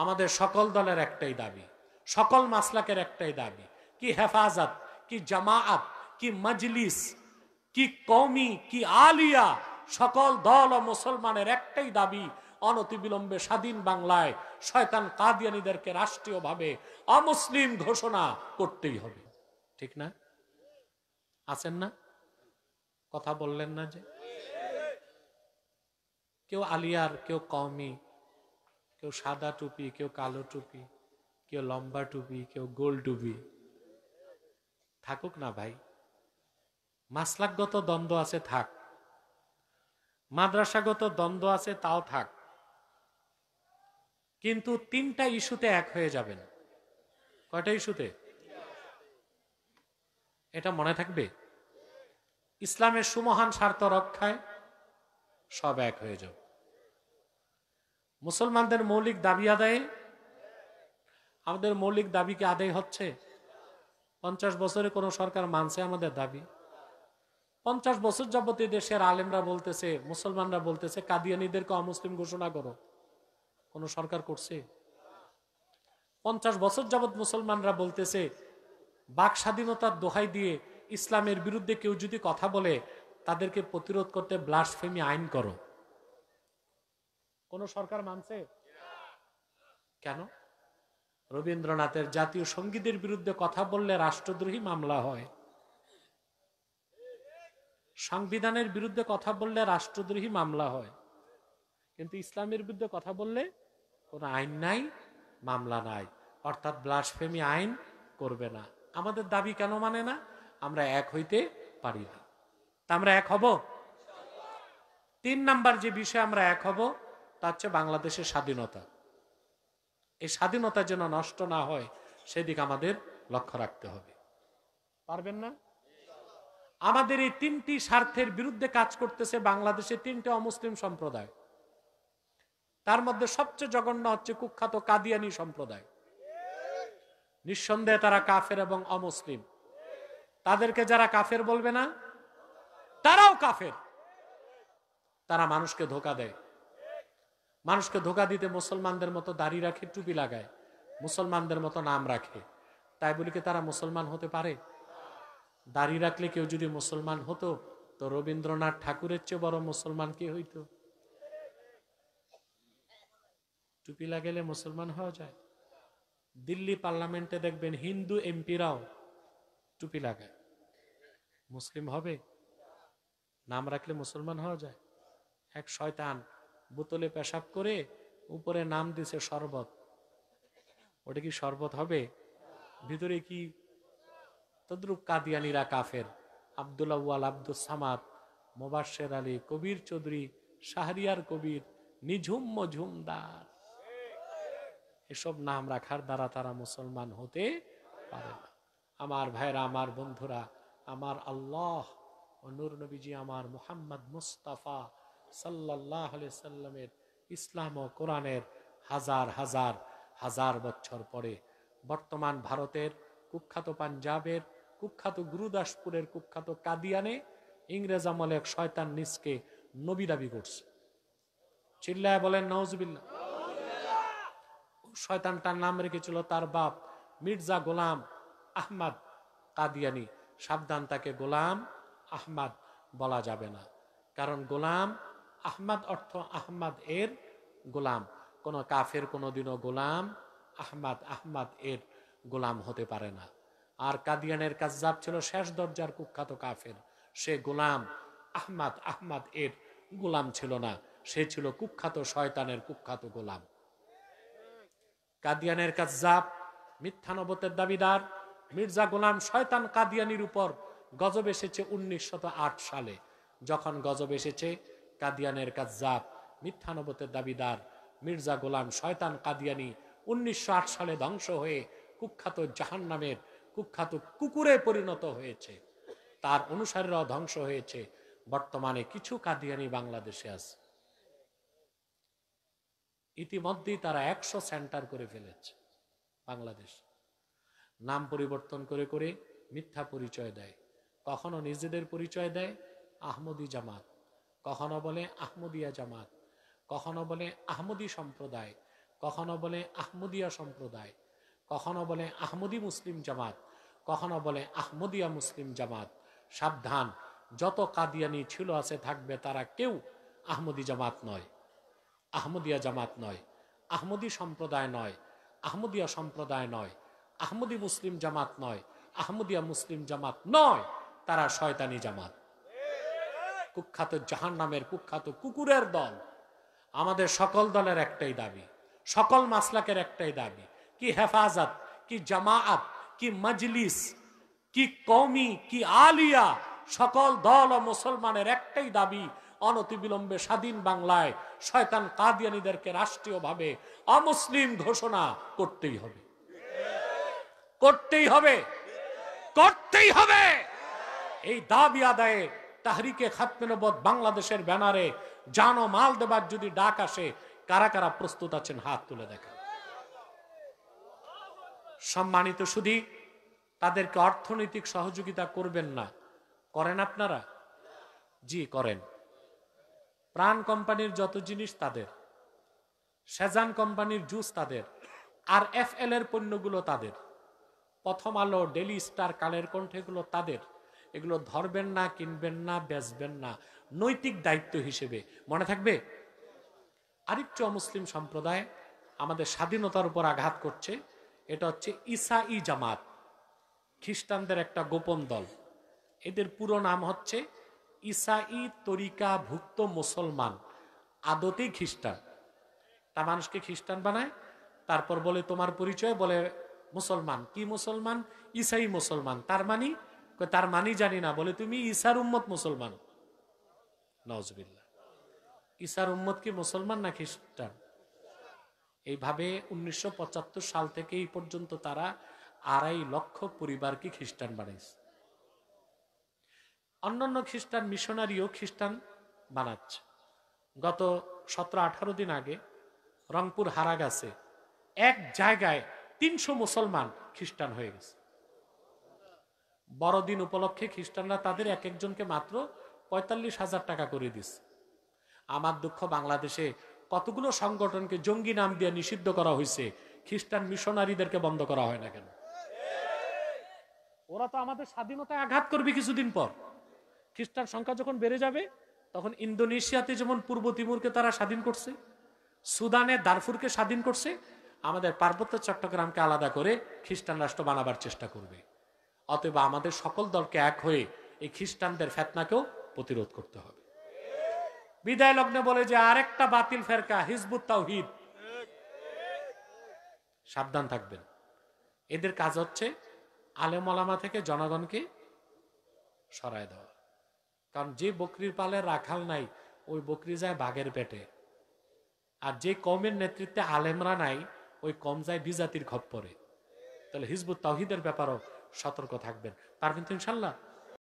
আমাদের সকল দলের একটাই দাবি, সকল মাসলাকের একটাই দাবি, কি হেফাজত, কি জামাআত, কি মজলিস, কি কওমি, কি আলিয়া, সকল দল ও মুসলমানের একটাই দাবি, অনতিবিলম্বে স্বাধীন বাংলায় শয়তান কাদিয়ানীদেরকে রাষ্ট্রীয়ভাবে অমুসলিম ঘোষণা করতেই হবে। ঠিক না? আছেন না? কথা বললেন না যে? কেউ আলিয়ার, কেউ কওমি, কেউ সাদা টুপি, কেউ কালো টুপি, কেউ লম্বা টুপি, কেউ গোল টুপি, থাকুক না ভাই। মাসলাকগত দ্বন্দ্ব আছে, থাক। মাদ্রাসাগত দ্বন্দ্ব আছে, তাও থাক। কিন্তু তিনটা ইস্যুতে এক হয়ে যাবেন। কয়টা ইস্যুতে? এটা মনে থাকবে। ইসলামের সুমহান স্বার্থ রক্ষায় সব এক হয়ে যাবে। মুসলমানদের মৌলিক দাবি আদায়ে, আমাদের মৌলিক দাবি কি আদায় হচ্ছে? 50 বছরে কোন সরকার মানছে আমাদের দাবি? 50 বছর যাবত দেশের আলেমরা বলতেছে, মুসলমানরা বলতেছে কাদিয়ানীদেরকে অমুসলিম ঘোষণা করো। কোন সরকার করছে? 50 বছর যাবত মুসলমানরা বলতেছে বাক স্বাধীনতার দোহাই দিয়ে ইসলামের বিরুদ্ধে কেউ যদি কথা বলে তাদেরকে প্রতিরোধ করতে ব্লাসফেমি আইন করো। কোন সরকার মানছে? কেন? রবীন্দ্রনাথের জাতীয় সঙ্গীতের বিরুদ্ধে কথা বললে রাষ্ট্রদ্রোহী মামলা হয়, সংবিধানের বিরুদ্ধে কথা বললে রাষ্ট্রদ্রোহী মামলা হয়, কিন্তু ইসলামের বিরুদ্ধে কথা বললে কোন আইন নাই, মামলা নাই, অর্থাৎ ব্লাসফেমি আইন করবে না। আমাদের দাবি কেন মানে না? আমরা এক হইতে পারি না। তা আমরা এক হব। 3 নাম্বার যে বিষয় আমরা এক হব তা হচ্ছে বাংলাদেশের স্বাধীনতা। এই স্বাধীনতা যেন নষ্ট না হয় সেদিকে আমাদের লক্ষ্য রাখতে হবে। পারবেন না? আমাদের এই 3টি স্বার্থের বিরুদ্ধে কাজ করতেছে বাংলাদেশে 3টে অমুসলিম সম্প্রদায়। তার মধ্যে সবচেয়ে জঘন্য হচ্ছে কুখ্যাত কাদিয়ানী সম্প্রদায়। নিঃসন্দেহে তারা কাফের এবং অমুসলিম। তাদেরকে যারা কাফের বলবে না, তারাও কাফের। তারা মানুষকে ধোঁকা দেয়। মানুষকে ধোঁকা দিতে মুসলমানদের মতো দাড়ি রাখে, টুপি লাগায়, মুসলমানদের মতো নাম রাখে। তাই বলি কি তারা মুসলমান হতে পারে? দাড়ি রাখলে কেউ যদি মুসলমান হতো তো রবীন্দ্রনাথ ঠাকুরের চেয়ে বড় মুসলমান কে হইতো? টুপি লাগালে মুসলমান হওয়া যায়? দিল্লি পার্লামেন্টে দেখবেন হিন্দু এমপিরাও টুপি লাগায়, মুসলিম হবে? নাম রাখলে মুসলমান হওয়া যায়? এক শয়তান বোতলে পেশাব করে উপরে নাম দিছে শরবত। ওটা কি শরবত হবে? ভিতরে কি? তদ্রুপ কাদিয়ানীরা কাফের। আব্দুল আউয়াল, আব্দুল সামাদ, মোবাশ্বের আলী, কবির চৌধুরী, শাহরিয়ার কবির, নিঝুম মজুমদার, এসব নাম রাখার দ্বারা তারা মুসলমান হতে পারে না। আমার ভাইরা, আমার বন্ধুরা, আমার আল্লাহ ও নূর নবীজি আমার মুহাম্মদ মুস্তাফা সাল্লাল্লাহু আলাইহি সাল্লামের ইসলাম ও কোরআনের হাজার হাজার হাজার বছর পরে বর্তমান ভারতের কুখ্যাত পাঞ্জাবের কুখ্যাত গুরুদাসপুরের কুখ্যাত কাদিয়ানে ইংরেজ আমলে এক শয়তান নিজকে নবী দাবি করছে। চিল্লায় বলেন নাউজুবিল্লাহ। শয়তানটার নাম রেখেছিল তার বাপ মির্জা গোলাম আহমদ কাদিয়ানী। সাবধান, তাকে গোলাম আহমদ বলা যাবে না, কারণ গোলাম আহমদ অর্থ আহমদ এর গোলাম। কোন কাফের কোনদিনও গোলাম আহমদ এর গোলাম হতে পারে না। আর কাদিয়ানের কাজ্জাব ছিল শেষ দরজার কুখ্যাত কাফের। সে গোলাম আহমদ এর গোলাম ছিল না, সে ছিল কুখ্যাত শয়তানের কুখ্যাত গোলাম। কাদিয়ানের কাজ্জাব, মিথ্যা নবুয়তের দাবিদার মির্জা গোলাম শয়তান কাদিয়ানির উপর গজব এসেছে 1908 সালে। যখন গজব এসেছে, কাদিয়ানের কাজ্জাব মিথ্যা নবুয়তের দাবিদার মির্জা গোলাম শয়তান কাদিয়ানি 1908 সালে ধ্বংস হয়ে কুখ্যাত জাহান্নামের কুখ্যাত কুকুরে পরিণত হয়েছে। তার অনুসারীরাও ধ্বংস হয়েছে। বর্তমানে কিছু কাদিয়ানি বাংলাদেশে আছে। ইতিমধ্যেই তারা 100 সেন্টার করে ফেলেছে বাংলাদেশ। নাম পরিবর্তন করে করে মিথ্যা পরিচয় দেয়। কখনো নিজেদের পরিচয় দেয় আহমদি জামাত, কখনো বলে আহমদিয়া জামাত, কখনো বলে আহমদি সম্প্রদায়, কখনো বলে আহমদিয়া সম্প্রদায়, কখনো বলে আহমদি মুসলিম জামাত, কখনো বলে আহমদিয়া মুসলিম জামাত। সাবধান, যত কাদিয়ানি ছিল আছে থাকবে, তারা কেউ আহমদি জামাত নয়, আহমদিয়া জামাত নয়, আহমদি সম্প্রদায় নয়, আহমদিয়া সম্প্রদায় নয়, আহমদি মুসলিম জামাত নয়, আহমদিয়া মুসলিম জামাত নয়। তারা শয়তানি জামাত, কুখ্যাত জাহান্নামের কুখ্যাত কুকুরের দল। আমাদের সকল দলের একটাই দাবি, সকল মাসলাকের একটাই দাবি, কি হেফাজত, কি জামাআত, কি মজলিস, কি কওমি, কি আলিয়া, সকল দল ও মুসলমানের একটাই দাবি, অনতিবিলম্বে স্বাধীন বাংলায় শয়তান কাদিয়ানীদেরকে রাষ্ট্রীয়ভাবে অমুসলিম ঘোষণা করতেই হবে, করতেই হবে, করতেই হবে। এই দাবি আদায়ে তাহরিকে খাতমে নবুয়ত বাংলাদেশের ব্যানারে জান ও মাল দেবার যদি ডাক আসে, কারা কারা প্রস্তুত আছেন হাত তুলে দেখা। সম্মানিত সুধী, তাদেরকে অর্থনৈতিক সহযোগিতা করবেন না, করেন আপনারা? জি করেন। প্রাণ কোম্পানির যত জিনিস তাদের, সেজান কোম্পানির জুস তাদের, আর FL এর পণ্যগুলো তাদের, প্রথম আলো, ডেলি স্টার, কালের কণ্ঠ এগুলো তাদের। এগুলো ধরবেন না, কিনবেন না, বেচবেন না, নৈতিক দায়িত্ব হিসেবে মনে থাকবে। আরেকটু অমুসলিম সম্প্রদায় আমাদের স্বাধীনতার উপর আঘাত করছে, এটা হচ্ছে ঈসাই জামাত, খ্রিস্টানদের একটা গোপন দল। এদের পুরো নাম হচ্ছে ঈসাই তরিকা ভুক্ত মুসলমান, আদতেই খ্রিস্টান। তা মানুষকে খ্রিস্টান বানায়, তারপর বলে তোমার পরিচয়, বলে মুসলমান। কি মুসলমান? ঈসাই মুসলমান। তার মানে? তার মানি জানি না, বলে তুমি ঈসার উম্মত মুসলমান। নাউজুবিল্লাহ। ঈসার উম্মত কি মুসলমান না খ্রিস্টান? এইভাবে 1975 সাল থেকে এই পর্যন্ত তারা 2.5 লক্ষ পরিবারকে খ্রিস্টান বানাইছে। অন্যান্য খ্রিস্টান মিশনারিও খ্রিস্টান বানাচ্ছে। গত 17-18 দিন আগে রংপুর হারাগাছে এক জায়গায় 300 মুসলমান খ্রিস্টান হয়ে গেছে। বড়দিন উপলক্ষে খ্রিস্টানরা তাদের এক একজনকে মাত্র 45,000 টাকা করে দিচ্ছে। আমার দুঃখ, বাংলাদেশে কতগুলো সংগঠনকে জঙ্গি নাম দিয়ে নিষিদ্ধ করা হয়েছে, খ্রিস্টান মিশনারিদেরকে বন্ধ করা হয় না কেন? ওরা তো আমাদের স্বাধীনতায় আঘাত করবে কিছুদিন পর। খ্রিস্টান সংখ্যা যখন বেড়ে যাবে, তখন ইন্দোনেশিয়াতে যেমন পূর্ব তিমুরকে তারা স্বাধীন করছে, সুদানে দারফুরকে স্বাধীন করছে, আমাদের পার্বত্য চট্টগ্রামকে আলাদা করে খ্রিস্টান রাষ্ট্র বানাবার চেষ্টা করবে। অতএব আমাদের সকল দলকে এক হয়ে এই খ্রিস্টানদের ফিতনাকেও প্রতিরোধ করতে হবে। বিদায় লগ্নে বলে যে আরেকটা বাতিল ফেরকা হিজবুত তাওহীদ, সাবধান থাকবেন। এদের কাজ হচ্ছে আলেম ওলামা থেকে জনগণকে সরায় দেওয়া। কারণ যে বকরির পালে রাখাল নাই, ওই বকরি যায় বাঘের পেটে। আর যে কওমের নেতৃত্বে আলেমরা নাই, ওই কম যায় বিজাতির খপ্পরে। তাহলে হিজবুত তাওহীদের ব্যাপারও সতর্ক থাকবেন। পারবেন তো ইনশাল্লাহ?